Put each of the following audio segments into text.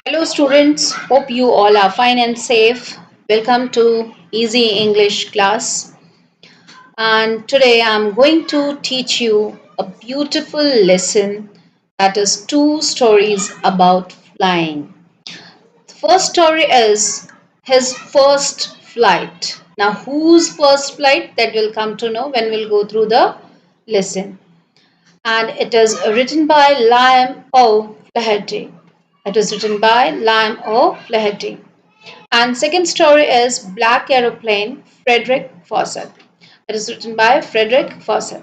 Hello, students. Hope you all are fine and safe. Welcome to Easy English class. And today I'm going to teach you a beautiful lesson that is two stories about flying. The first story is his first flight. Now, whose first flight that we'll come to know when we'll go through the lesson. And it is written by Liam O'Flaherty. It is written by Liam O'Flaherty. And second story is Black Aeroplane, Frederick Fawcett. It is written by Frederick Fawcett.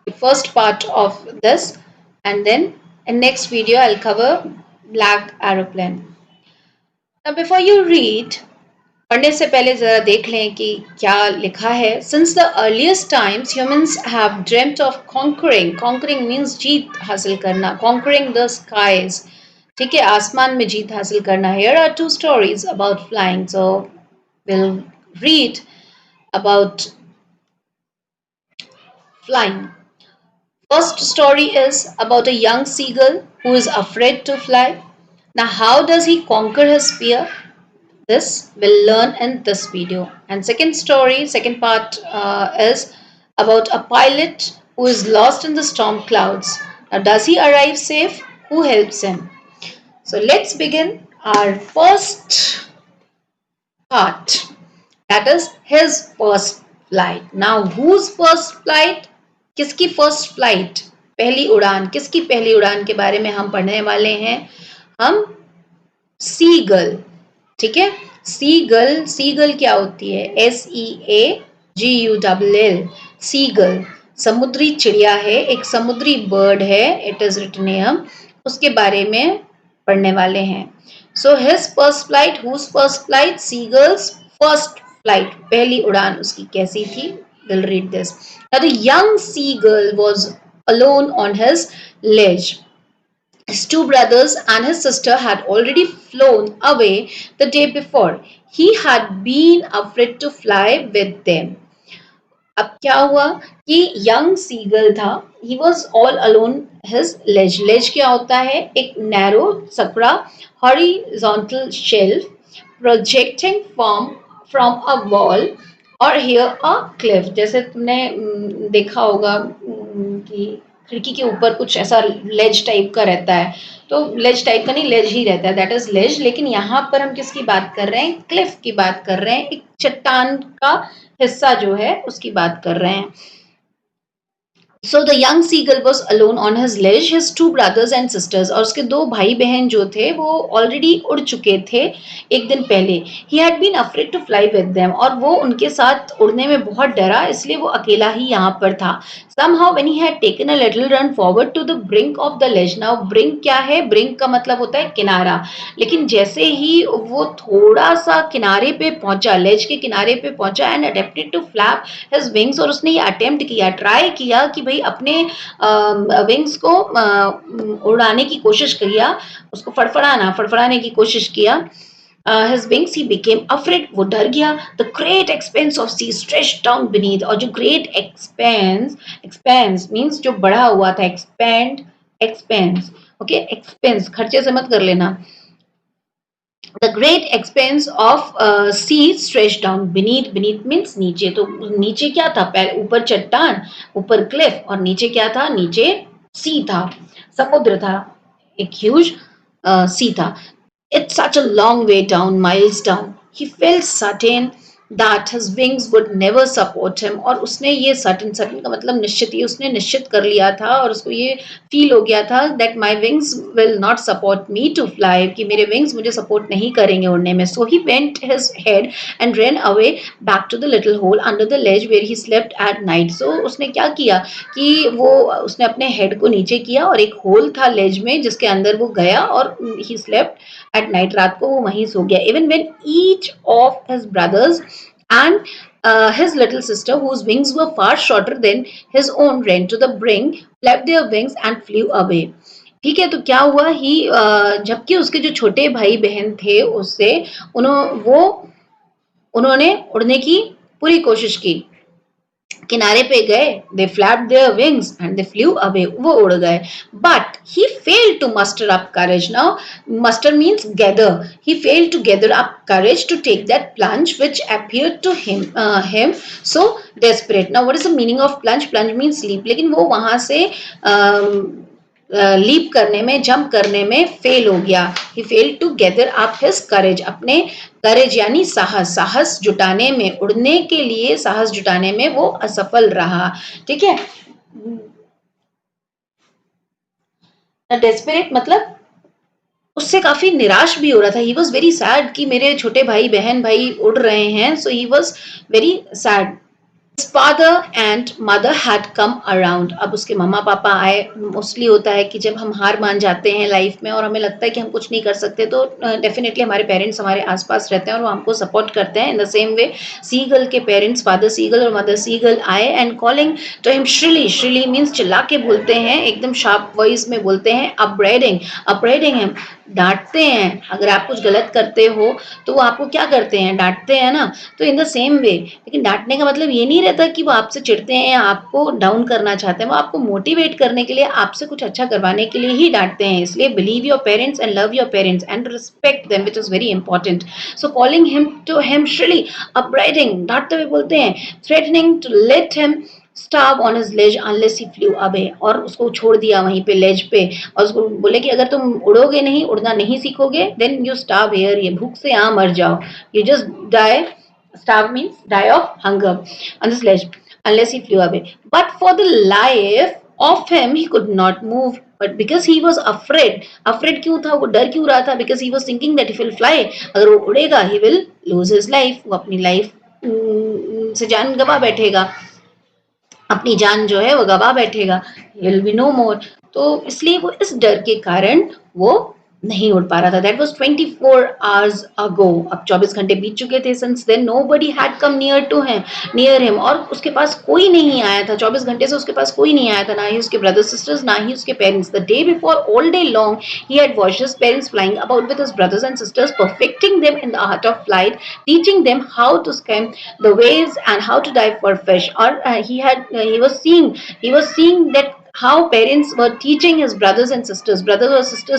The first part of this, and then in next video I'll cover Black Aeroplane. Now before you read, पढ़ने से पहले ज़रा देख लें कि क्या लिखा है. Since the earliest times, humans have dreamt of conquering. Conquering means जीत हासिल करना. Conquering the skies. ठीक है, आसमान में जीत हासिल करना. Here are two stories about flying. So we'll read about flying. First story is about a young seagull who is afraid to fly. Now, how does he conquer his fear? This we'll learn in this video. And second part is about a pilot who is lost in the storm clouds. Now, does he arrive safe? Who helps him? So let's begin our first part. That is his first flight. Now, whose first flight? किसकी first flight? पहली उड़ान. किसकी पहली उड़ान के बारे में हम पढ़ने वाले हैं. हम seagull. ठीक है, सीगल क्या होती है? SEAGULL. सीगल समुद्री चिड़िया है, एक समुद्री बर्ड है. It is written here. उसके बारे में पढ़ने वाले हैं. So his first flight. Whose first flight? Seagull's first flight. पहली उड़ान उसकी कैसी थी? Will read this. Now the young seagull was alone on his ledge. His two brothers and his sister had already flown away the day before. He had been afraid to fly with them. अब क्या हुआ कि young seagull था. He was all alone his ledge. Ledge क्या होता है? एक narrow सकड़ा horizontal shelf projecting from a wall or here a cliff. जैसे तुमने देखा होगा कि खिड़की के ऊपर कुछ ऐसा लेज टाइप का रहता है. तो लेज टाइप का नहीं, लेज ही रहता है. दैट इज लेज. लेकिन यहाँ पर हम किसकी बात कर रहे हैं? क्लिफ की बात कर रहे हैं. एक चट्टान का हिस्सा जो है उसकी बात कर रहे हैं. So the young seagull was alone on his ledge. His two brothers and sisters, और उसके दो भाई बहन जो थे वो ऑलरेडी उड़ चुके थे एक दिन पहले. He had been afraid to fly with them, और वो उनके साथ उड़ने में बहुत डरा, इसलिए वो अकेला ही यहाँ पर था. Somehow when he had taken a little run forward to the brink of the ledge. Now brink क्या है? Brink का मतलब होता है किनारा. लेकिन जैसे ही वो थोड़ा सा किनारे पे पहुंचा, ledge के किनारे पे पहुंचा, and attempted to flap his wings, और उसने ये अटेम्प्ट किया, ट्राई किया कि भाई अपने विंग्स को उड़ाने की कोशिश किया, उसको फड़फड़ाने की कोशिश किया. His wings he became afraid. वो डर गया. The great expanse of sea stretched down beneath. और जो great expanse means जो बढ़ा हुआ था. expanse okay, expense खर्चे से मत कर लेना. The great expanse of sea stretched down beneath. Beneath means नीचे. तो नीचे क्या था? पहले ऊपर चट्टान, ऊपर क्लिफ, और नीचे क्या था? नीचे sea था, समुद्र था, एक huge sea था. It's such a long way down, miles down. He felt certain that his wings would never support him. और उसने ये certain का मतलब निश्चित, ही उसने निश्चित कर लिया था और उसको ये फील हो गया था that my wings will not support me to fly, कि मेरे wings मुझे support नहीं करेंगे उड़ने में. So he bent his head and ran away back to the little hole under the ledge where he slept at night. So उसने क्या किया कि वो उसने अपने head को नीचे किया और एक hole था ledge में जिसके अंदर वो गया और he slept at night. रात को वो वहीं सो गया. Even when each of his brothers and his little sister, whose wings were far shorter than his own, ran to the brink, flapped their wings and flew away. ठीक है, तो क्या हुआ ही जबकि उसके जो छोटे भाई बहन थे उससे उन्होंने उड़ने की पूरी कोशिश की. किनारे पे गए, they flapped their wings and they flew away, वो उड़ गए. But he failed to muster up courage. Now muster means gather. He failed to gather up courage to take that plunge which appeared to him so desperate. Now what is the meaning of plunge? Plunge means leap. लेकिन वो वहां से leap करने में, jump करने में fail हो गया. He fail to gather up his courage, अपने करेज यानी साहस, साहस जुटाने में, उड़ने के लिए साहस जुटाने में वो असफल रहा. ठीक है. डेस्परेट मतलब उससे काफी निराश भी हो रहा था. ही वॉज वेरी सैड कि मेरे छोटे भाई बहन भाई उड़ रहे हैं. So he was very sad. His father and mother had come around. अब उसके मम्मा पापा आए. मोस्टली होता है कि जब हम हार मान जाते हैं लाइफ में और हमें लगता है कि हम कुछ नहीं कर सकते, तो डेफिनेटली हमारे पेरेंट्स हमारे आसपास रहते हैं और वो हमको सपोर्ट करते हैं. In the same way seagull के पेरेंट्स, फादर सीगल और मदर सीगल आए and calling to him shrilly. Shrilly means चिल्ला के बोलते हैं, एकदम शार्प वॉइस में बोलते हैं. अपब्रेडिंग हिम, डांटते हैं. अगर आप कुछ गलत करते हो तो वो आपको क्या करते हैं? डांटते हैं ना. तो इन द सेम वे, लेकिन डांटने का मतलब ये नहीं रहता कि वो आपसे चिढ़ते हैं या आपको डाउन करना चाहते हैं. वो आपको मोटिवेट करने के लिए, आपसे कुछ अच्छा करवाने के लिए ही डांटते हैं. इसलिए believe your parents and love your parents and respect them, which is very important. So calling him to him shrilly, upbraiding, डांटते हुए बोलते हैं. Threatening to let him starve on his ledge unless he flew away, और उसको छोड़ दिया वहीं पे लेज पे, और उसको बोले कि अगर तुम उड़ोगे नहीं, उड़ना नहीं सीखोगे, देन यू स्टार्व हियर, ये भूख से यहाँ मर जाओ. You just die. Starve means die of hunger on this ledge unless he flew away. But for the life of him he could not move. But because he was afraid क्यों था? वो डर क्यों रहा था? Because he was thinking that if he'll fly, अगर वो उड़ेगा, he will lose his life, वो अपनी लाइफ से जान गवा बैठेगा, अपनी जान जो है वो गवा बैठेगा. He will be no more. तो इसलिए वो इस डर के कारण वो नहीं उड़ पा रहा था. That was 24 hours ago. अब 24 घंटे बीत चुके थे. Since then nobody had come near him, और उसके पास कोई नहीं आया था. 24 घंटे से उसके पास कोई नहीं आया था, ना ही उसके ब्रदर सिस्टर्स, ना ही उसके parents. The day before, all day long, he had watched his parents flying about with his brothers and sisters, perfecting them in the art of flight, teaching them how to skim the waves and how to dive for fish. और he was seeing that how parents were teaching his brothers and sisters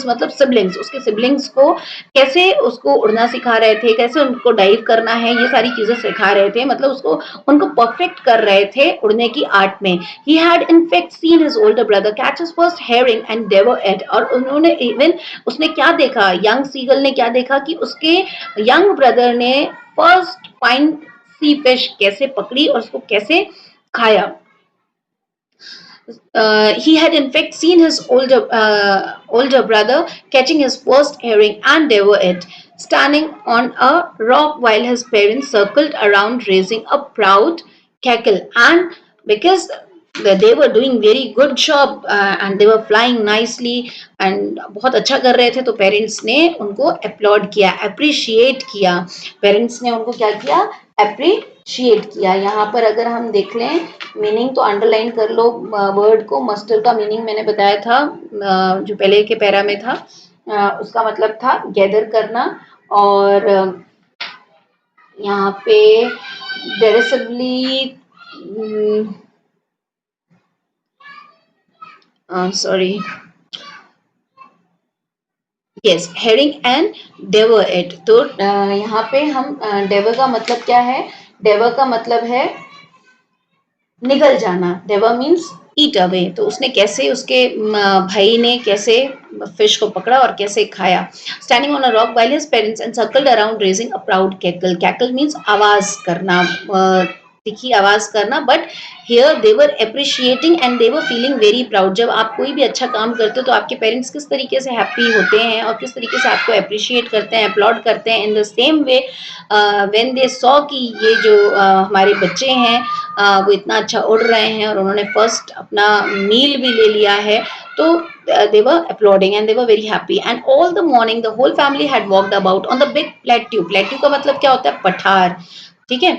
मतलब siblings, उसके siblings को कैसे उसको उड़ना सिखा रहे थे, कैसे उनको डाइव करना है, ये सारी चीजें सिखा रहे थे. मतलब उसको उनको परफेक्ट कर रहे थे उड़ने की आर्ट में. he had in fact seen his older brother catch his first herring and devour it. और उन्होंने इवन उसने क्या देखा, यंग सीगल ने क्या देखा कि उसके यंग ब्रदर ने फर्स्ट फाइन सी फिश कैसे पकड़ी और उसको कैसे खाया. He had in fact seen his older brother catching his first herring and devour it, standing on a rock while his parents circled around raising a proud cackle. And because they were doing very good job and they were flying nicely and बहुत अच्छा कर रहे थे, तो parents ने उनको applaud किया, appreciate किया. पेरेंट्स ने उनको क्या किया? अप्रिशिएट किया. यहाँ पर अगर हम देख लें मीनिंग तो अंडरलाइन कर लो वर्ड को. मस्टर का मीनिंग मैंने बताया था जो पहले के पैरा में था. उसका मतलब था गैदर करना, और यहाँ पे derisively sorry yes, herring and devour it. तो यहाँ पे हम डेवर का मतलब क्या है? डेवर का मतलब है निगल जाना. डेवर मीन्स ईट अवे. तो उसने कैसे, उसके भाई ने कैसे फिश को पकड़ा और कैसे खाया. Standing on a rock while his parents encircled around raising a proud cackle. Cackle means आवाज करना, तीखी आवाज करना. But here they were appreciating and they were feeling very proud. जब आप कोई भी अच्छा काम करते हो तो आपके पेरेंट्स किस तरीके से हैप्पी होते हैं और किस तरीके से आपको अप्रिशिएट करते हैं, अपलॉड करते हैं. In the same way when they saw कि ये जो हमारे बच्चे हैं वो इतना अच्छा उड़ रहे हैं और उन्होंने फर्स्ट अपना मील भी ले लिया है, तो they were applauding and they were very happy. And all the morning the whole family had walked about on the big plateau. plateau का मतलब क्या होता है? पठार. ठीक है.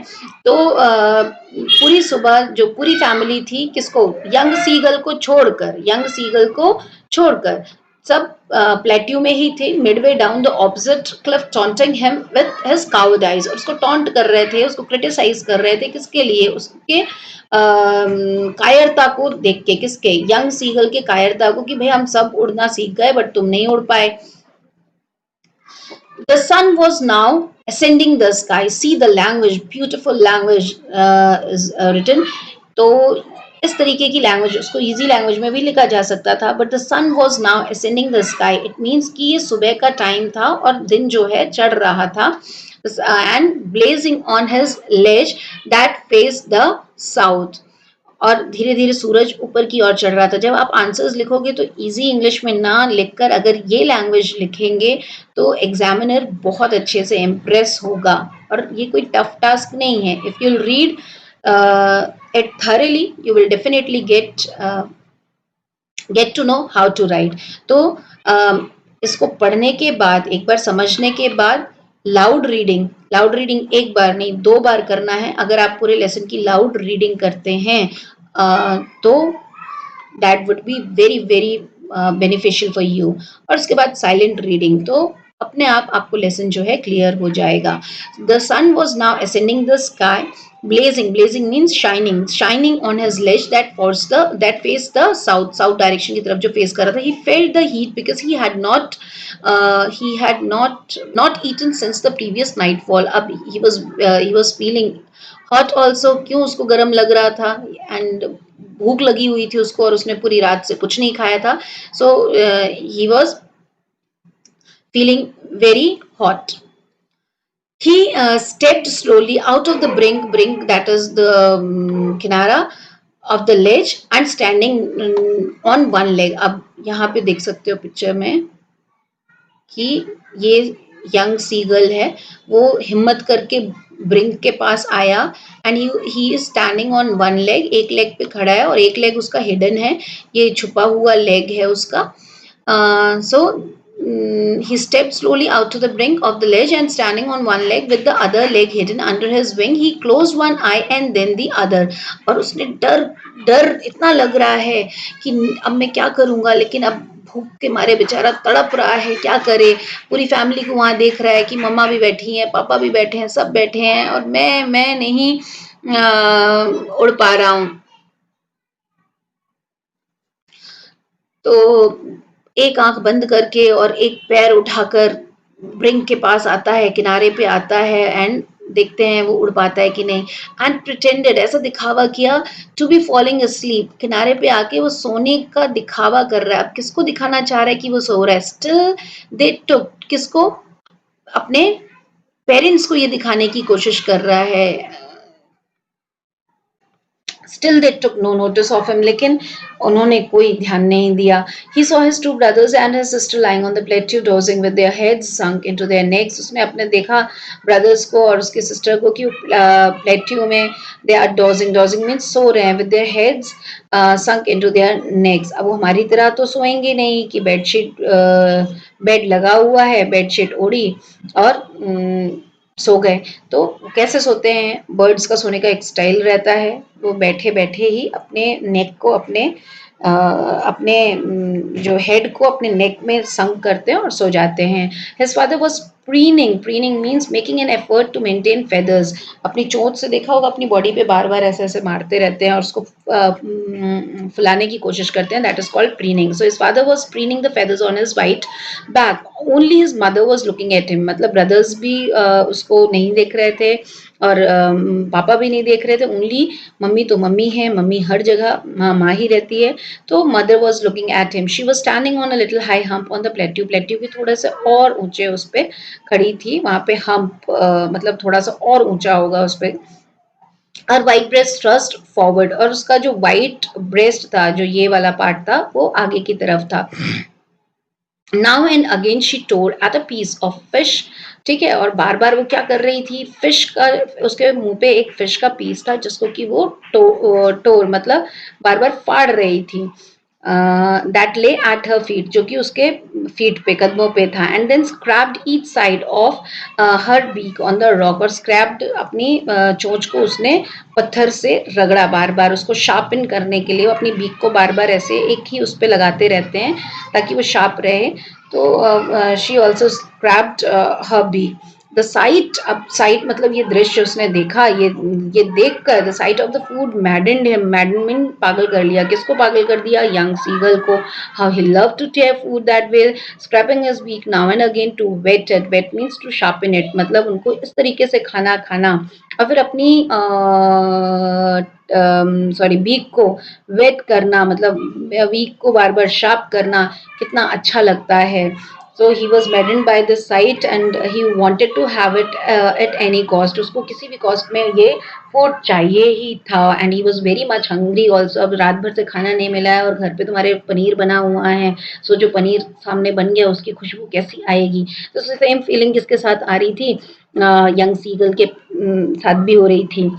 तो पूरी सुबह जो पूरी फैमिली थी, किसको? यंग सीगल को छोड़कर सब प्लेट्यू में ही थे. Midway down the opposite Cliff taunting him with his coward eyes. और उसको टॉन्ट कर रहे थे, उसको क्रिटिसाइज कर रहे थे. किसके लिए? उसके कायरता को देख के. किसके? यंग सीगल के कायरता को, कि भाई हम सब उड़ना सीख गए बट तुम नहीं उड़ पाए. The sun was now ascending the sky. See the language, beautiful language is written. तो इस तरीके की लैंग्वेज, उसको इजी लैंग्वेज में भी लिखा जा सकता था. But the sun was now ascending the sky. It means कि ये सुबह का टाइम था और दिन जो है चढ़ रहा था. And blazing on his ledge that face the south. और धीरे धीरे सूरज ऊपर की ओर चढ़ रहा था. जब आप आंसर्स लिखोगे तो इजी इंग्लिश में ना लिखकर अगर ये लैंग्वेज लिखेंगे तो एग्जामिनर बहुत अच्छे से इम्प्रेस होगा. और ये कोई टफ टास्क नहीं है. If you read it thoroughly, you will definitely get to know how to write. तो इसको पढ़ने के बाद, एक बार समझने के बाद, लाउड रीडिंग एक बार नहीं 2 बार करना है. अगर आप पूरे लेसन की लाउड रीडिंग करते हैं तो that would be very very beneficial for you. और उसके बाद साइलेंट रीडिंग. तो अपने आप आपको लेसन जो है क्लियर हो जाएगा. The sun was now ascending the sky. Blazing means shining on his ledge that faced the south direction की तरफ जो face कर रहा था. He felt the heat because he had not eaten since the previous nightfall. अब he was feeling hot also. क्यों उसको गर्म लग रहा था? And भूख लगी हुई थी उसको और उसने पूरी रात से कुछ नहीं खाया था. So he was feeling very hot. He stepped slowly out of the brink that is the किनारा of the ledge and standing on one leg. अब यहाँ पे देख सकते हो पिक्चर में कि ये यंग सीगल है, वो हिम्मत करके ब्रिंक के पास आया. And he is standing on one leg. एक लेग पे खड़ा है और एक लेग उसका हिडन है. ये छुपा हुआ लेग है उसका. So he stepped slowly out to the brink of the ledge and standing on one leg with the other leg hidden under his wing, he closed one eye and then the other. और उसने डर इतना लग रहा है कि अब मैं क्या करूंगा, लेकिन अब भूख के मारे बेचारा तड़प रहा है, क्या करे. पूरी फैमिली को वहां देख रहा है कि मम्मा भी बैठी हैं, पापा भी बैठे हैं, सब बैठे हैं और मैं नहीं उड़ पा रहा हूं. तो एक आंख बंद करके और एक पैर उठाकर ब्रिंक के पास आता है, किनारे पे आता है. एंड देखते हैं वो उड़ पाता है कि नहीं. एंड प्रिटेंडेड, ऐसा दिखावा किया, टू बी फॉलिंग अस्लीप. किनारे पे आके वो सोने का दिखावा कर रहा है. अब किसको दिखाना चाह रहा है कि वो सो रहा है? स्टिल दे टुक. किसको? अपने पेरेंट्स को ये दिखाने की कोशिश कर रहा है. Still they took no notice of him. लेकिन उन्होंने कोई ध्यान नहीं दिया. He saw his two brothers and his sister lying on the plateau dozing with their heads sunk into their necks. उसने अपने देखा brothers को और उसके sister को कि plateau में they are dozing means सो रहे हैं with their heads sunk into their necks. अब वो हमारी तरह तो सोएंगे नहीं कि बेड लगा हुआ है, बेडशीट ओढ़ी और सो गए. तो कैसे सोते हैं? बर्ड्स का सोने का एक स्टाइल रहता है. वो बैठे बैठे ही अपने नेक को अपने जो हेड को अपने नेक में संक करते हैं और सो जाते हैं. His father was preening means making an effort to maintain feathers. अपनी चोंच से देखा होगा अपनी बॉडी पे बार बार ऐसे मारते रहते हैं और उसको फुलाने की कोशिश करते हैं. That is called preening. So his father was preening the feathers on his white back. Only his mother was looking at him. मतलब ब्रदर्स भी उसको नहीं देख रहे थे और पापा भी नहीं देख रहे थे. ओनली मम्मी तो मम्मी है, मम्मी हर जगह माँ ही रहती है. तो mother was looking at him. She was standing on a little high hump on the plateau. Plateau के थोड़े से और ऊंचे उस पर खड़ी थी. वहां पे हम्प मतलब थोड़ा सा और ऊंचा होगा उस पर. और वाइट ब्रेस्ट थ्रस्ट फॉरवर्ड. और उसका जो वाइट ब्रेस्ट था, जो ये वाला पार्ट था, वो आगे की तरफ था. Now and again she tore at a piece of fish. ठीक है. और बार बार वो क्या कर रही थी? फिश का, उसके मुंह पे एक फिश का पीस था जिसको कि वो टोर मतलब बार बार फाड़ रही थी. that lay at her feet, जो कि उसके feet पे, कदमों पे था, and then scraped each side of her beak on the rock, और scraped अपनी चोंच को उसने पत्थर से रगड़ा, बार बार उसको sharpen करने के लिए वो अपनी beak को बार बार ऐसे एक ही उस पे लगाते रहते हैं ताकि वो sharp रहे. तो she also scraped her beak. The sight, अब साइट मतलब ये दृश्य उसने देखा, ये देखकर the sight of the food maddened him, maddened mean पागल कर लिया. किसको पागल कर दिया? यंग सीगल को. How he love to tear food that way, scraping his beak now and again to whet it. Whet means to sharpen it, मतलब उनको इस तरीके से खाना खाना और फिर अपनी सॉरी बीक को वेट करना, मतलब बीक को बार बार शार्प करना कितना अच्छा लगता है. So he was maddened by this sight and he wanted to have it at any cost. उसको किसी भी cost में ये फूड चाहिए ही था. And he was very much hungry also. अब रात भर से खाना नहीं मिला है और घर पे तुम्हारे पनीर बना हुआ है. So जो पनीर सामने बन गया उसकी खुशबू कैसी आएगी. तो सेम फीलिंग किसके साथ आ रही थी? यंग सीगल के साथ भी हो रही थी.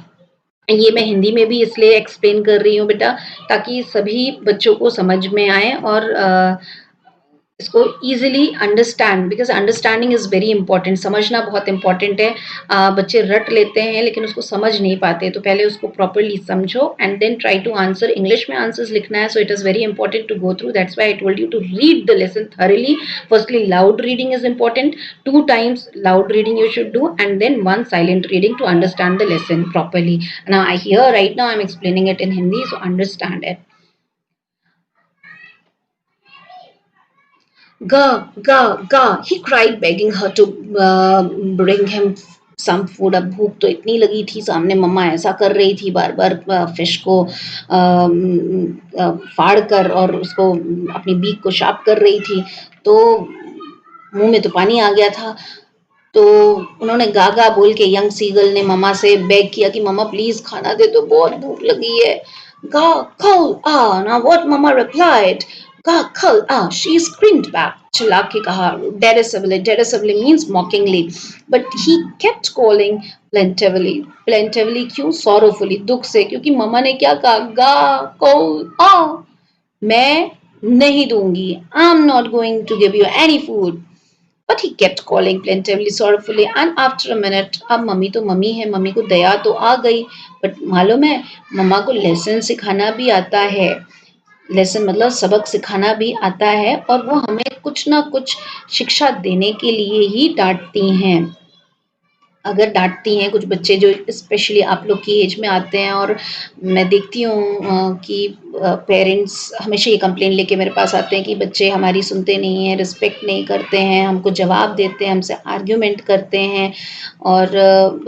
ये मैं हिंदी में भी इसलिए एक्सप्लेन कर रही हूँ बेटा ताकि सभी बच्चों को समझ में आए और इसको easily understand, because understanding is very important. समझना बहुत इंपॉर्टेंट है. बच्चे रट लेते हैं लेकिन उसको समझ नहीं पाते, तो पहले उसको प्रॉपरली समझो and then try to answer. English में आंसर्स लिखना है, so it is very important to go through. That's why I told you to read the lesson thoroughly. Firstly loud reading is important. 2 times loud reading you should do and then 1 silent reading to understand the lesson properly. Now I here right now I'm explaining it in Hindi, so understand it. Ga, ga, ga, he cried begging her to bring him some food. अब भूख तो इतनी लगी थी, सामने मम्मा ऐसा कर रही थी बार बार फिश को फाड़ कर और उसको अपनी बीक को शार्प कर रही थी, तो मुंह में तो पानी आ गया था. तो उन्होंने गागा बोल के, यंग सीगल ने मम्मा से बेग किया कि मम्मा प्लीज खाना दे दो, बहुत भूख लगी है. गा खल आ. Now what mamma replied? गा खल आ. She screamed back. चिल्ला के कहा. Derisively, derisively means mockingly, but he kept calling plaintively. Plaintively क्यों? सॉरोफुली, दुख से, क्योंकि मम्मा ने क्या कहा? गा कल आ, मैं नहीं दूंगी. I am not going to give you any food. But he kept calling plaintively, sorrowfully, and after a minute, अब मम्मी तो मम्मी है, मम्मी को दया तो आ गई, बट मालूम है मम्मा को लेसन सिखाना भी आता है. लेसन मतलब सबक सिखाना भी आता है और वो हमें कुछ ना कुछ शिक्षा देने के लिए ही डांटती हैं. अगर डांटती हैं कुछ बच्चे जो स्पेशली आप लोग की एज में आते हैं, और मैं देखती हूँ कि पेरेंट्स हमेशा ये कंप्लेन लेके मेरे पास आते हैं कि बच्चे हमारी सुनते नहीं हैं, रिस्पेक्ट नहीं करते हैं, हमको जवाब देते हैं, हमसे आर्ग्यूमेंट करते हैं, और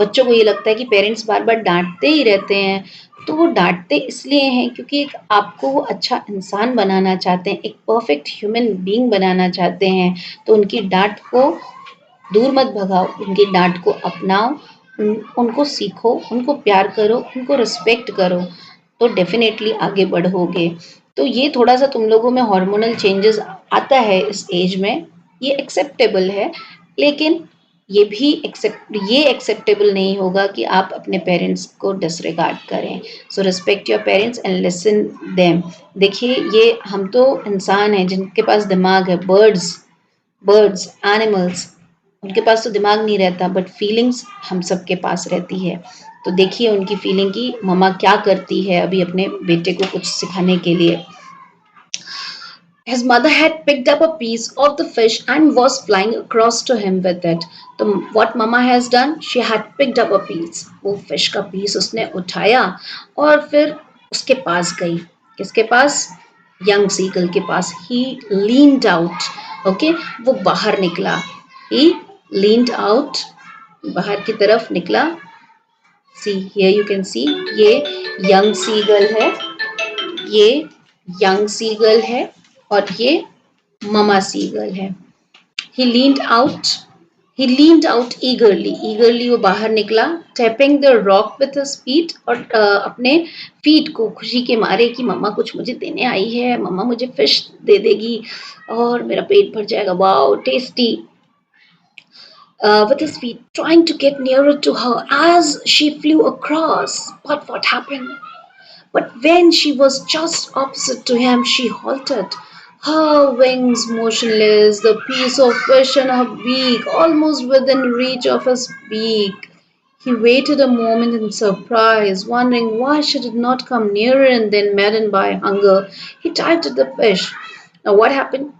बच्चों को ये लगता है कि पेरेंट्स बार बार डांटते ही रहते हैं. तो वो डांटते इसलिए हैं क्योंकि एक आपको वो अच्छा इंसान बनाना चाहते हैं, एक परफेक्ट ह्यूमन बीइंग बनाना चाहते हैं. तो उनकी डांट को दूर मत भगाओ, उनकी डांट को अपनाओ, उनको सीखो, उनको प्यार करो, उनको रिस्पेक्ट करो, तो डेफिनेटली आगे बढ़ोगे. तो ये थोड़ा सा तुम लोगों में हार्मोनल चेंजेस आता है इस एज में, ये एक्सेप्टेबल है, लेकिन ये एक्सेप्टेबल नहीं होगा कि आप अपने पेरेंट्स को डिसरिगार्ड करें. So respect your parents and listen them. देखिए ये हम तो इंसान हैं जिनके पास दिमाग है. बर्ड्स एनिमल्स, उनके पास तो दिमाग नहीं रहता, बट फीलिंग्स हम सबके पास रहती है. तो देखिए उनकी फीलिंग की मम्मा क्या करती है अभी अपने बेटे को कुछ सिखाने के लिए. His mother had picked up a piece of the fish and was flying across to him with it. तो what mama has done? She had picked up a piece. वो fish का piece उसने उठाया और फिर उसके पास गई. किसके पास? Young seagull के पास. He leaned out. Okay? वो बाहर निकला. He leaned out. बाहर की तरफ निकला. See, here you can see, ये young seagull है, ये young seagull है, और ये mama seagull है. He leaned out eagerly वो बाहर निकला, tapping the rock with his feet, और अपने feet को खुशी के मारे कि मम्मा कुछ मुझे देने आई है, मम्मा मुझे fish दे देगी और मेरा पेट भर जाएगा. Wow, tasty. With his feet, trying to get nearer to her as she flew across. But what happened? But when she was just opposite to him, she halted. Her wings motionless, the piece of fish in her beak almost within reach of his beak. He waited a moment in surprise, wondering why she did not come nearer, and then, maddened by hunger, he dived at the fish. Now, what happened?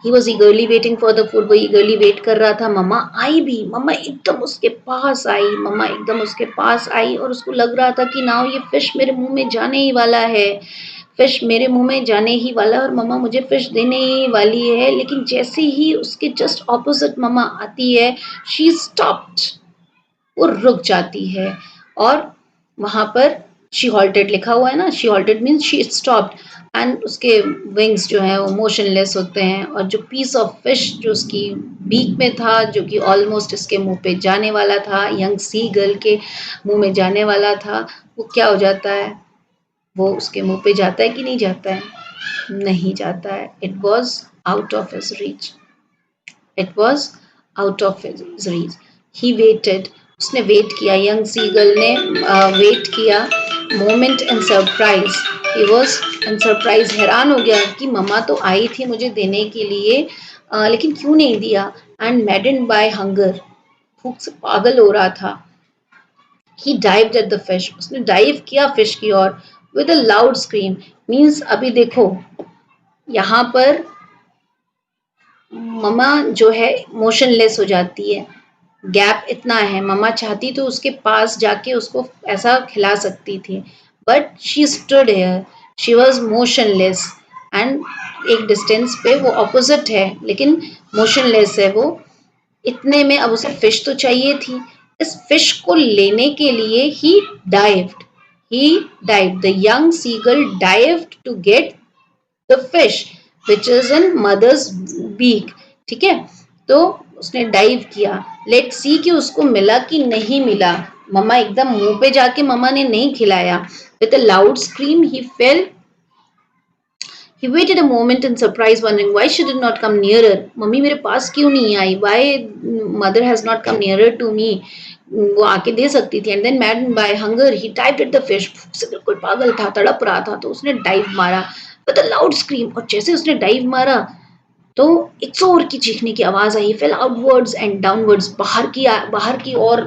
He was eagerly waiting for the food. वो eagerly wait कर रहा था. मम्मा आई भी. मम्मा एकदम उसके पास आई. मम्मा एकदम उसके पास आई और उसको लग रहा था कि नाउ ये फिश मेरे मुंह में जाने ही वाला है. फिश मेरे मुंह में जाने ही वाला है और मम्मा मुझे फिश देने ही वाली है. लेकिन जैसे ही उसके जस्ट ऑपोजिट मम्मा आती है, शी स्टॉप्ड. वो रुक जाती है और वहां पर शी हॉल्टेड लिखा हुआ है ना. She halted means she stopped and उसके विंग्स जो है वो मोशनलेस होते हैं और जो पीस ऑफ फिश जो उसकी बीक में था, जो कि ऑलमोस्ट इसके मुंह पे जाने वाला था, यंग सी गर्ल के मुंह में जाने वाला था, वो क्या हो जाता है? वो उसके मुंह पे जाता है कि नहीं जाता है? नहीं जाता है. It was out of his reach. It was out of his reach. He waited. उसने वेट किया. यंग सीगल ने वेट किया. Moment and surprise. He was and surprise. हैरान हो गया कि मम्मा तो आई थी मुझे देने के लिए, लेकिन क्यों नहीं दिया. And maddened by hunger. भूख से पागल हो रहा था. He dived at the fish. उसने डाइव किया फिश की ओर विद अ लाउड स्क्रीम. मीन्स अभी देखो यहाँ पर मम्मा जो है मोशनलेस हो जाती है. गैप इतना है. मम्मा चाहती तो उसके पास जाके उसको ऐसा खिला सकती थी, but she stood here. She was motionless and एक डिस्टेंस पे वो ऑपोजिट है लेकिन मोशनलेस है वो. इतने में अब उसे फिश तो चाहिए थी. इस फिश को लेने के लिए he dived. The young seagull dived to get the fish which is in mother's beak. ठीक है, तो उसने डाइव किया. लेट सी कि उसको मिला कि नहीं मिला. मम्मा एकदम मुंह पे जाके मम्मा ने नहीं खिलाया. With a loud scream he fail. He waited a moment in surprise, wondering why she did not come nearer. Mummy मेरे पास क्यों नहीं आई? Why mother has not come nearer to me? वो आके दे सकती थी. And then maddened by hunger, he dived at the fish. भूख से बिल्कुल पागल था, तड़प रहा था, तो उसने डाइव मारा. With a loud scream. और जैसे उसने डाइव मारा तो एक जोर की चीखने की आवाज आई. Fell outwards and downwards. बाहर की ओर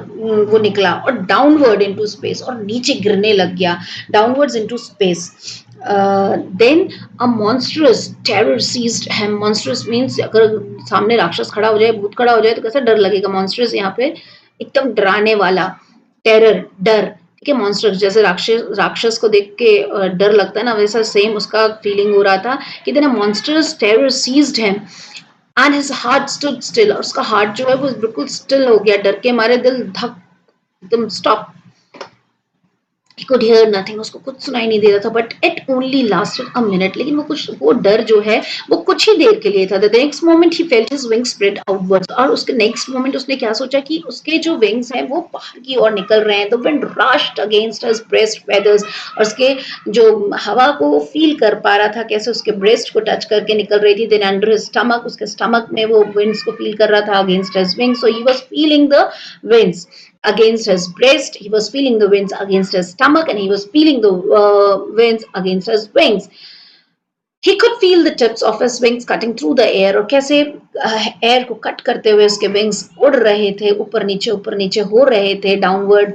वो निकला और डाउनवर्ड इनटू स्पेस और नीचे गिरने लग गया. Downwards into space. Then a monstrous terror seized him. Monstrous means अगर सामने राक्षस खड़ा हो जाए, भूत खड़ा हो जाए तो कैसा डर लगेगा. मॉन्स्ट्रस यहाँ पे एकदम डराने वाला. टेरर डर. ठीक है, मॉन्स्टर जैसे राक्षस को देख के डर लगता है ना, वैसा सेम उसका फीलिंग हो रहा था कि then a monstrous terror seized him and his heart stood still. और उसका हार्ट जो है वो बिल्कुल स्टिल हो गया. डर के मारे दिल धक एकदम stop. He could hear nothing. उसको कुछ सुनाई नहीं दे रहा था. But it only lasted a minute. लेकिन वो डर जो है वो कुछ ही देर के लिए था. The next moment he felt his wings spread outwards. और उसके next moment उसने क्या सोचा कि उसके जो wings हैं वो बाहर की ओर निकल रहे हैं. The wind rushed against his breast feathers. और उसके जो हवा को वो फील कर पा रहा था कैसे उसके breast को टच करके निकल रही थी. Then under his stomach, उसके stomach में वो winds को फील कर रहा था against his wings. So he was feeling the winds against his breast, he was feeling the winds against his stomach, and he was feeling the winds against his wings. He could feel the tips of his wings cutting through the air. और कैसे air को cut करते हुए उसके wings उड़ रहे थे, ऊपर नीचे हो रहे थे. डाउनवर्ड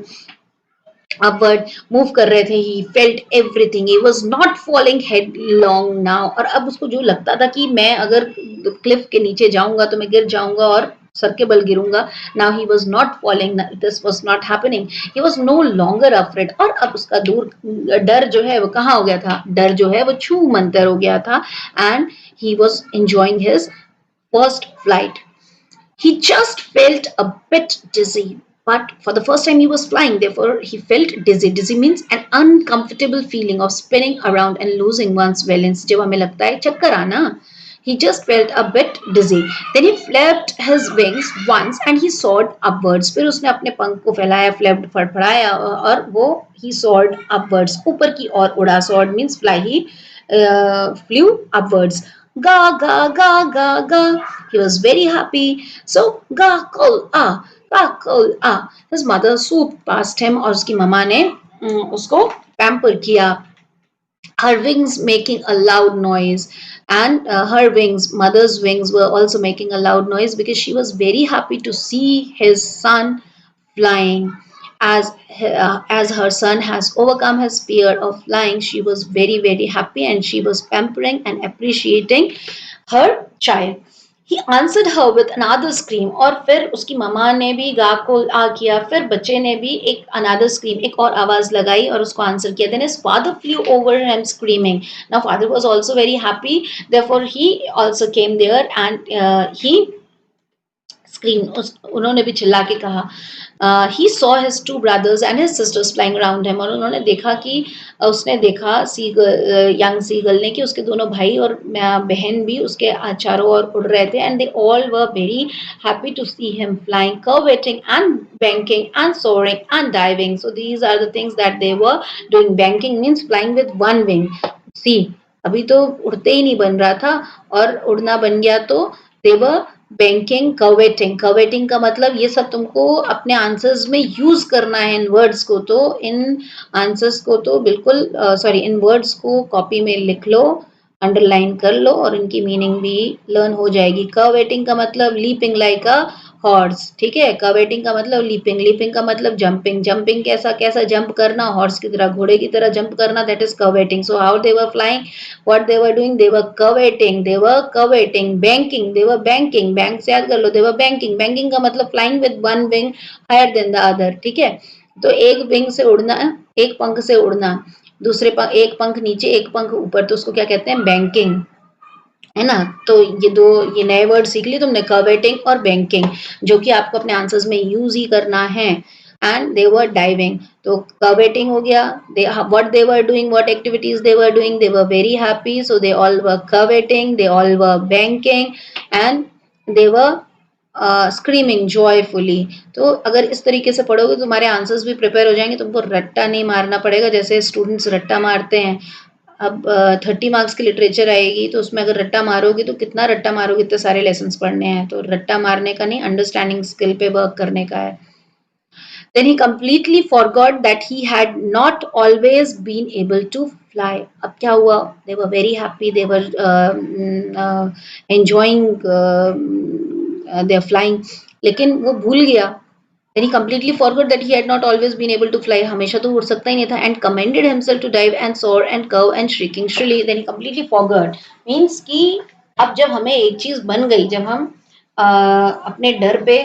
अपवर्ड मूव कर रहे थे. He felt everything. He was not falling headlong now. और अब उसको जो लगता था कि मैं अगर क्लिफ के नीचे जाऊंगा तो मैं गिर जाऊंगा और सर के बल गिरूंगा. Now he was not falling. This was not happening. He was no longer afraid. और अब उसका डर जो है वो कहाँ हो गया था? डर जो है वो छू मंतर हो गया था. And he was enjoying his first flight. He just felt a bit dizzy, but for the first time he was flying, therefore he felt dizzy. Dizzy means an uncomfortable feeling of spinning around and losing one's balance. जब हमें लगता है चक्कर आना. He just felt a bit dizzy. Then he flapped his wings once and he soared upwards. फिर उसने अपने पंख को फैलाया, flapped फड़फड़ाया और वो he soared upwards. ऊपर की ओर उड़ा. Soared means fly. He flew upwards. Ga ga ga ga ga. He was very happy. So ga call ah, ga call ah. His mother swooped past him. और उसकी मम्मा ने उसको pamper किया. Her wings making a loud noise, and her wings, mother's wings, were also making a loud noise because she was very happy to see his son flying. As her son has overcome his fear of flying, she was very happy, and she was pampering and appreciating her child. He answered her with another scream. और फिर उसकी mama ने भी गा को आ किया, फिर बच्चे ने भी एक another scream, एक और आवाज लगाई और उसको आंसर किया. Then his father flew over him screaming. Now father was also very happy, therefore he also came there, and he screamed. उन्होंने भी चिल्ला के कहा. He saw his two brothers and his sisters flying around him. और उन्होंने देखा कि उसने देखा यंग सीगल ने कि उसके दोनों भाई और बहन भी उसके चारों ओर उड़ रहे थे. And they all were very happy to see him flying, curveting and banking and soaring and diving. So these are the things that they were doing. Banking means flying with one wing. See, अभी तो उड़ते ही नहीं बन रहा था और उड़ना बन गया, तो they were बैंकिंग, कवेटिंग. कवेटिंग का मतलब ये सब तुमको अपने आंसर्स में यूज करना है इन वर्ड्स को. तो इन आंसर्स को तो बिल्कुल सॉरी इन वर्ड्स को कॉपी में लिख लो, अंडरलाइन कर लो और इनकी मीनिंग भी लर्न हो जाएगी. कवेटिंग का मतलब लीपिंग लाइक अ हॉर्स. ठीक है, कवेटिंग का मतलब लीपिंग, लीपिंग का मतलब जंपिंग, जंपिंग कैसा कैसा जंप करना, हॉर्स की तरह, घोड़े की तरह जंप करना, that is curveting. So how they were flying, what they were doing, they were coveting, banking, they were banking, bank से याद कर लो, they were banking. banking का मतलब flying with one wing higher than the other. ठीक है, तो एक wing से उड़ना, एक पंख से उड़ना, दूसरे पंख, एक पंख नीचे एक पंख ऊपर, तो उसको क्या कहते हैं, बैंकिंग, है ना. तो ये नए वर्ड सीख लिए तुमने, कवेटिंग और बैंकिंग, जो कि आपको अपने आंसर्स में यूज ही करना है. एंड दे वर डाइविंग, तो कवेटिंग हो गया. What they were doing, what activities they were doing, they were very happy, so they all were curveting, they all were banking, and they were screaming joyfully. तो अगर इस तरीके से पढ़ोगे तो तुम्हारे आंसर्स भी प्रिपेयर हो जाएंगे, तुमको रट्टा नहीं मारना पड़ेगा जैसे स्टूडेंट्स रट्टा मारते हैं. अब 30 मार्क्स की लिटरेचर आएगी, तो उसमें अगर रट्टा मारोगे तो कितना रट्टा मारोगे, इतने सारे लेसन्स पढ़ने हैं. तो रट्टा मारने का नहीं, अंडरस्टैंडिंग स्किल पे वर्क करने का है. Then he completely forgot that he had not always been able to fly. अब क्या हुआ, they were very happy, they were enjoying their flying, लेकिन वो भूल गया. Then he completely forgot that he had not always been able to fly. हमेशा तो उड़ सकता ही नहीं था. And commended himself to dive and soar and curve and shrieking shrilly. Then he completely forgot. Means कि अब जब हमें एक चीज बन गई, जब हम अपने डर पे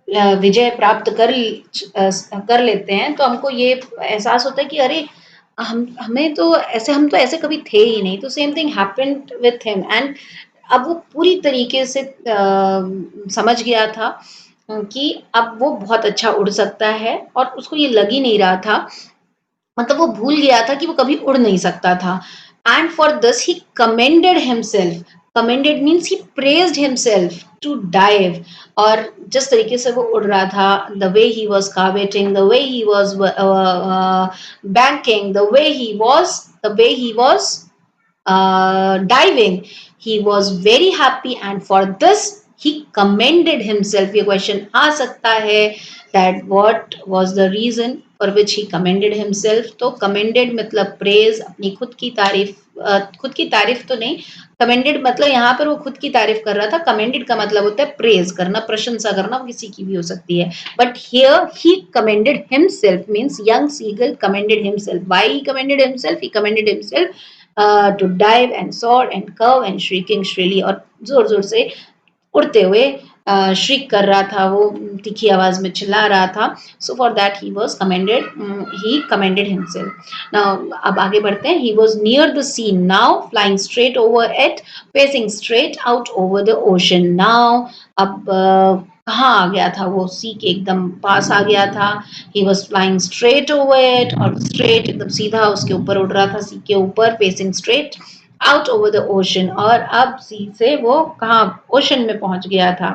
विजय प्राप्त कर लेते हैं, तो हमको ये एहसास होता है कि अरे हम तो ऐसे कभी थे ही नहीं. तो same thing happened with him. And अब वो पूरी तरीके से समझ गया था कि अब वो बहुत अच्छा उड़ सकता है, और उसको ये लग ही नहीं रहा था, मतलब वो भूल गया था कि वो कभी उड़ नहीं सकता था. And for this he commended himself. Commended means he praised himself to dive. और जिस तरीके से वो उड़ रहा था, the way he was curveting, the way he was banking, the way he was diving, he was very happy, and for this he commended himself. ये question आ सकता है that what was the reason for which he commended himself. तो commended मतलब praise, अपनी खुद की तारीफ तो नहीं, commended मतलब यहाँ पर वो खुद की तारीफ कर रहा था. commended का मतलब होता है praise करना, प्रशंसा करना, वो किसी की भी हो सकती है. but here he commended himself, means young seagull commended himself. Why he commended himself? He commended himself to dive and soar and curve and shrieking shrilly. और जोर जोर से उड़ते हुए श्रीक कर रहा था, वो तीखी आवाज में चिल्ला रहा था. So for that he was commended, he commended himself. Now अब आगे बढ़ते हैं. He was near the sea now, flying straight over it, facing straight out over the ocean. Now अब कहाँ आ गया था वो, सी के एकदम पास आ गया था. He was flying straight over it, और स्ट्रेट एकदम सीधा उसके ऊपर उड़ रहा था, सी के ऊपर, facing straight out over the ocean. और अब सी से वो कहाँ, ओशन में पहुंच गया था.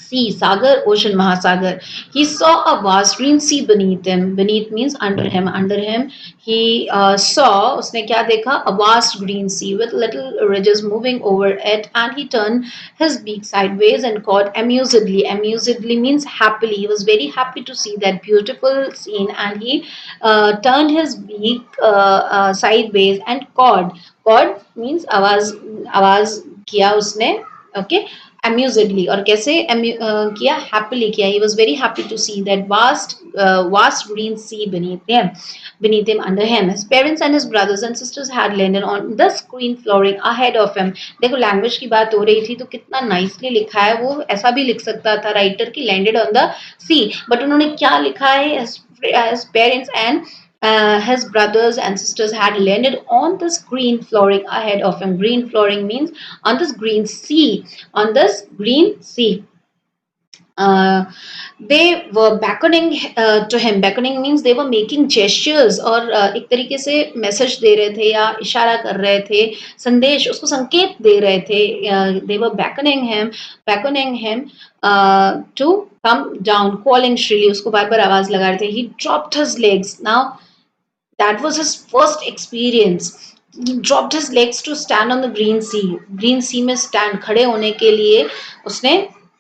sea, sagar, ocean, mahasagar. He saw a vast green sea beneath him. Beneath means under him. Under him, he saw, उसने क्या देखा? A vast green sea with little ridges moving over it, and he turned his beak sideways and cawed amusedly. Amusedly means happily. He was very happy to see that beautiful scene, and he turned his beak sideways and cawed. Cawed means आवाज किया उसने. Okay, amusedly. और कैसे किया? Happily किया. He was very happy to see that vast green sea beneath him, under him. His parents and his brothers and sisters had landed on the green flooring ahead of him. देखो language की बात हो रही थी तो कितना nicely लिखा है. वो ऐसा भी लिख सकता था राइटर की landed on the sea, but उन्होंने क्या लिखा है? His parents and his brothers and sisters had landed on this green flooring ahead of him. Green flooring means on this green sea. On this green sea. They were beckoning to him. Beckoning means they were making gestures, और एक तरीके से message दे रहे थे या इशारा कर रहे थे, संदेश, उसको संकेत दे रहे थे. They were beckoning him to come down, calling shrilly. उसको बार बार आवाज लगा रहे थे. He dropped his legs. Now that was his first experience. He dropped his legs to stand on the green sea. Green sea में stand खड़े होने के लिए उसने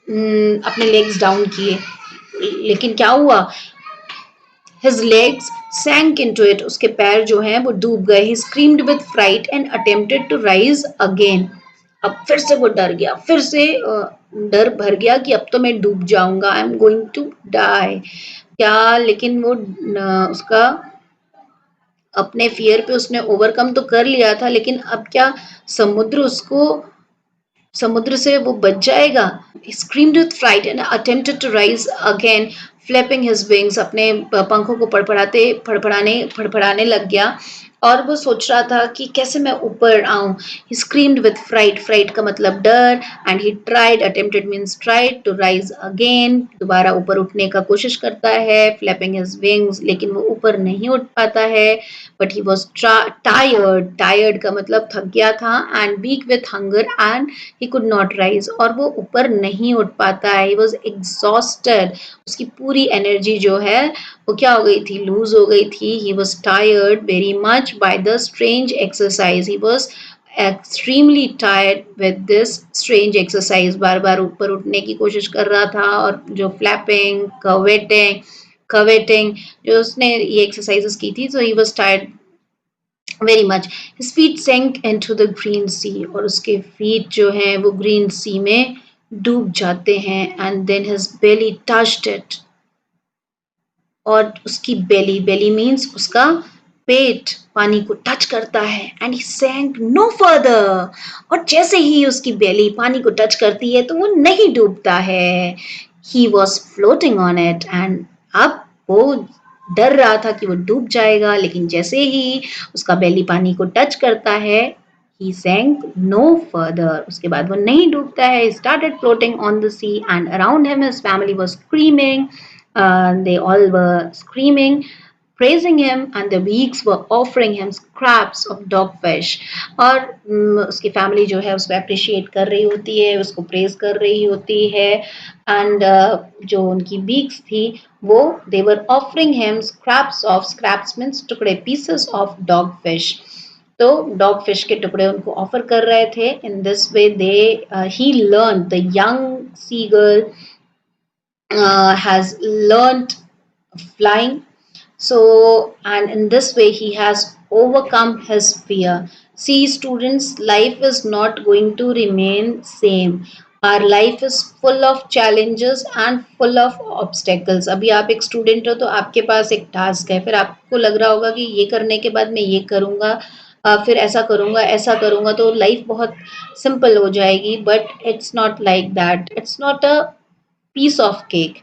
अपने legs down किए. लेकिन क्या हुआ? His legs sank into it. उसके पैर जो हैं वो डूब गए. He screamed with fright and attempted to rise again. अब फिर से वो डर गया. फिर से डर भर गया कि अब तो मैं डूब जाऊंगा. I am going to die. क्या? लेकिन वो उसका अपने फियर पे उसने ओवरकम तो कर लिया था, लेकिन अब क्या समुद्र से वो बच जाएगा? He screamed with fright and attempted to rise again, flapping his wings. अपने पंखों को फड़फड़ाने लग गया और वो सोच रहा था कि कैसे मैं ऊपर आऊं. He screamed with fright. Fright का मतलब डर. And he attempted means tried to rise again. दोबारा ऊपर उठने का कोशिश करता है. Flapping his wings. लेकिन वो ऊपर नहीं उठ पाता है. But he was tired. Tired का मतलब थक गया था. And weak with hunger and he could not rise. और वो ऊपर नहीं उठ पाता है. He was exhausted. उसकी पूरी एनर्जी जो है वो क्या हो गई थी? लूज हो गई थी. He was tired very much by the strange exercise. He was extremely tired with this strange exercise. बार बार ऊपर उठने की कोशिश कर रहा था और जो flapping, curveting जो उसने ये exercises की थी, so he was tired very much. His feet sank into the green sea. और उसके feet जो हैं वो green sea में डूब जाते हैं. And then his belly touched it. और उसकी belly means उसका पेट पानी को टच करता है. And he sank no further. और जैसे ही उसकी belly पानी को टच करती है तो वो नहीं डूबता है. He was floating on it. And अब वो डर रहा था कि वो डूब जाएगा, लेकिन जैसे ही उसका belly पानी को टच करता है, he sank no further. उसके बाद वो नहीं डूबता है. He started floating on the sea and around him his family was screaming. They all were screaming, praising him, and the beaks were offering him scraps of dogfish. और उसकी family जो है उसको अप्रिशिएट कर रही होती है, उसको प्रेज कर रही होती है. एंड जो उनकी बीक्स थी वो they were offering him scraps means टुकड़े, pieces of dogfish. तो डॉग फिश के टुकड़े उनको ऑफर कर रहे थे. In this way he learned, the young seagull has learned flying. So, and in this way he has overcome his fear. See students, life is not going to remain same. Our life is full of challenges and full of obstacles. अभी आप एक student हो तो आपके पास एक task है, फिर आपको लग रहा होगा कि ये करने के बाद मैं ये करूँगा, फिर ऐसा करूँगा तो लाइफ बहुत सिंपल हो जाएगी. But it's not like that. It's not a piece of cake.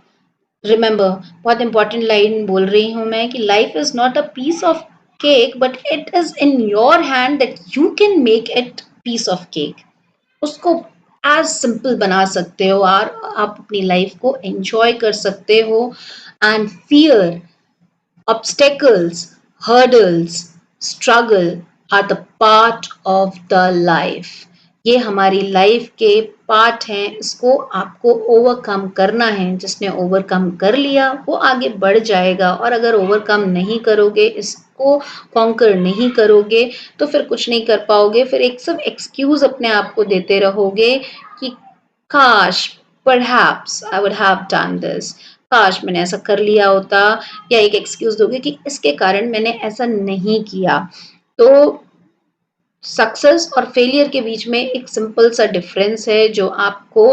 Remember, बहुत important लाइन बोल रही हूँ मैं कि life is not a piece of cake, but it is in your hand that you can make it piece of cake. उसको as simple बना सकते हो और आप अपनी लाइफ को enjoy कर सकते हो. And fear, obstacles, hurdles, struggle are the part of the life. ये हमारी लाइफ के पार्ट हैं, इसको आपको ओवरकम करना है। जिसने ओवरकम कर लिया वो आगे बढ़ जाएगा, और अगर ओवरकम नहीं करोगे, इसको कॉन्कर नहीं करोगे, तो फिर कुछ नहीं कर पाओगे। फिर एक सब एक्सक्यूज अपने आप को देते रहोगे कि काश, perhaps I would have done this, काश मैंने ऐसा कर लिया होता, या एक एक्सक्यूज दोगे कि इसके कारण मैंने ऐसा नहीं किया। तो सक्सेस और फेलियर के बीच में एक सिंपल सा डिफरेंस है जो आपको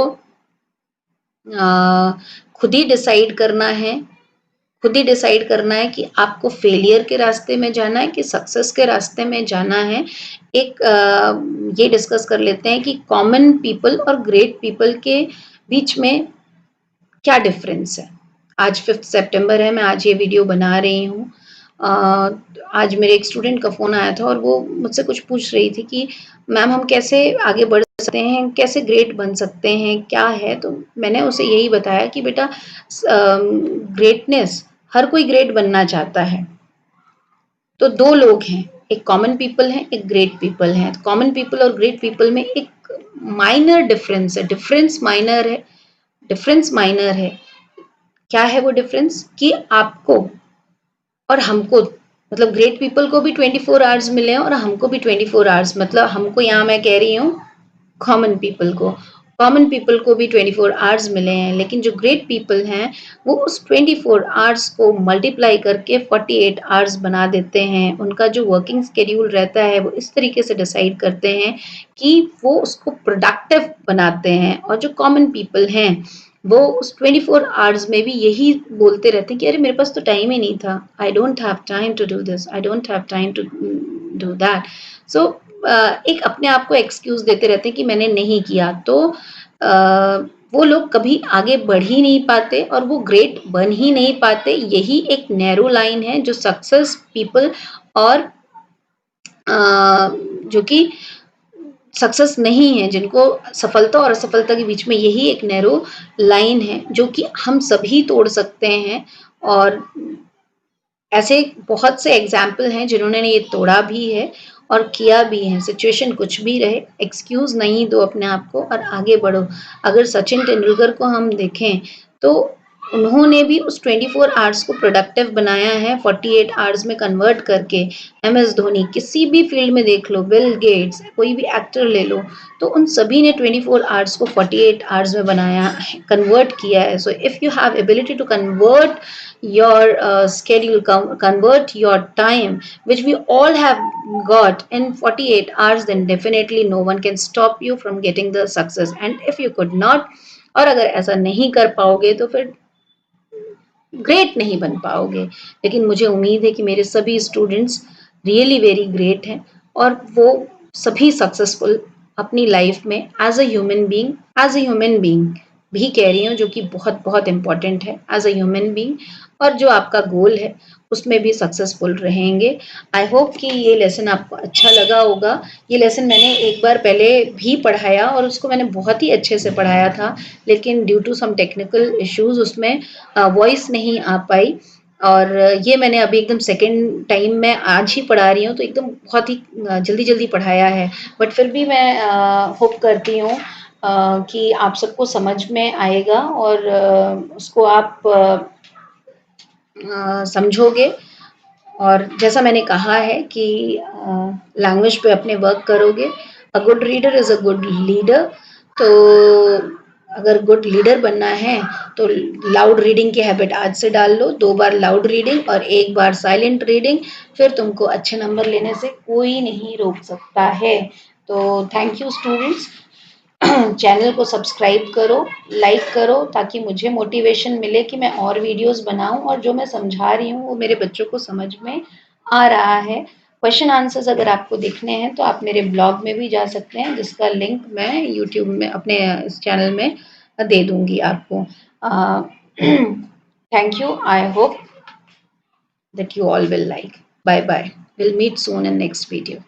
खुद ही डिसाइड करना है। खुद ही डिसाइड करना है कि आपको फेलियर के रास्ते में जाना है कि सक्सेस के रास्ते में जाना है। एक ये डिस्कस कर लेते हैं कि कॉमन पीपल और ग्रेट पीपल के बीच में क्या डिफरेंस है। आज 5 सितंबर है, मैं आज ये वीडियो बना रही हूँ। आज मेरे एक स्टूडेंट का फ़ोन आया था और वो मुझसे कुछ पूछ रही थी कि मैम हम कैसे आगे बढ़ सकते हैं, कैसे ग्रेट बन सकते हैं, क्या है? तो मैंने उसे यही बताया कि बेटा ग्रेटनेस, हर कोई ग्रेट बनना चाहता है। तो 2 लोग हैं, एक कॉमन पीपल है, एक ग्रेट पीपल है। कॉमन पीपल और ग्रेट पीपल में एक माइनर डिफरेंस है, डिफरेंस माइनर है। क्या है वो डिफरेंस? कि आपको और हमको, मतलब ग्रेट पीपल को भी 24 आवर्स मिले हैं और हमको भी 24 आवर्स, मतलब हमको, यहाँ मैं कह रही हूँ कॉमन पीपल को भी 24 आवर्स मिले हैं। लेकिन जो ग्रेट पीपल हैं वो उस 24 आवर्स को मल्टीप्लाई करके 48 आवर्स बना देते हैं। उनका जो वर्किंग स्केड्यूल रहता है वो इस तरीके से डिसाइड करते हैं कि वो उसको प्रोडक्टिव बनाते हैं। और जो कॉमन पीपल हैं वो उस 24 आवर्स में भी यही बोलते रहते हैं कि अरे मेरे पास तो टाइम ही नहीं था, I don't have time to do this, I don't have time to do that. So एक अपने आप को एक्सक्यूज देते रहते हैं कि मैंने नहीं किया। तो वो लोग कभी आगे बढ़ ही नहीं पाते और वो ग्रेट बन ही नहीं पाते। यही एक नैरो लाइन है जो सक्सेस पीपल और जो कि सक्सेस नहीं है, जिनको सफलता और असफलता के बीच में यही एक नैरो लाइन है जो कि हम सभी तोड़ सकते हैं। और ऐसे बहुत से एग्जाम्पल हैं जिन्होंने ये तोड़ा भी है और किया भी है। सिचुएशन कुछ भी रहे, एक्सक्यूज नहीं दो अपने आप को और आगे बढ़ो। अगर सचिन तेंदुलकर को हम देखें तो उन्होंने भी उस 24 आवर्स को प्रोडक्टिव बनाया है 48 आवर्स में कन्वर्ट करके। एमएस धोनी, किसी भी फील्ड में देख लो, बिल गेट्स, कोई भी एक्टर ले लो, तो उन सभी ने 24 आवर्स को 48 आवर्स में बनाया है, कन्वर्ट किया है। So if you have ability to convert your schedule, convert your time, which we all have got in 48 hours, then definitely no one can stop you from getting the success. And if you could not, और अगर ऐसा नहीं कर पाओगे तो फिर great नहीं बन पाओगे। लेकिन मुझे उम्मीद है कि मेरे सभी स्टूडेंट्स रियली वेरी ग्रेट हैं और वो सभी सक्सेसफुल अपनी लाइफ में एज अ ह्यूमन बीइंग भी कह रही हूँ, जो कि बहुत बहुत इम्पोर्टेंट है एज अ ह्यूमन बीइंग। और जो आपका गोल है उसमें भी सक्सेसफुल रहेंगे। आई होप कि ये लेसन आपको अच्छा लगा होगा। ये लेसन मैंने एक बार पहले भी पढ़ाया और उसको मैंने बहुत ही अच्छे से पढ़ाया था, लेकिन due to some technical issues उसमें वॉइस नहीं आ पाई। और ये मैंने अभी एकदम सेकेंड टाइम मैं आज ही पढ़ा रही हूँ, तो एकदम बहुत ही जल्दी जल्दी पढ़ाया है। बट फिर भी मैं होप करती हूँ कि आप सबको समझ में आएगा और उसको आप समझोगे। और जैसा मैंने कहा है कि लैंग्वेज पे अपने वर्क करोगे। A good reader is a good leader. तो अगर गुड लीडर बनना है तो लाउड रीडिंग की हैबिट आज से डाल लो। 2 बार लाउड रीडिंग और 1 बार साइलेंट रीडिंग, फिर तुमको अच्छे नंबर लेने से कोई नहीं रोक सकता है। तो थैंक यू स्टूडेंट्स। चैनल को सब्सक्राइब करो, लाइक करो, ताकि मुझे मोटिवेशन मिले कि मैं और वीडियोस बनाऊं और जो मैं समझा रही हूँ वो मेरे बच्चों को समझ में आ रहा है। क्वेश्चन आंसर्स अगर आपको देखने हैं तो आप मेरे ब्लॉग में भी जा सकते हैं, जिसका लिंक मैं यूट्यूब में अपने इस चैनल में दे दूंगी आपको। Thank you. I hope that you all will like. Bye bye. We'll meet soon in next video.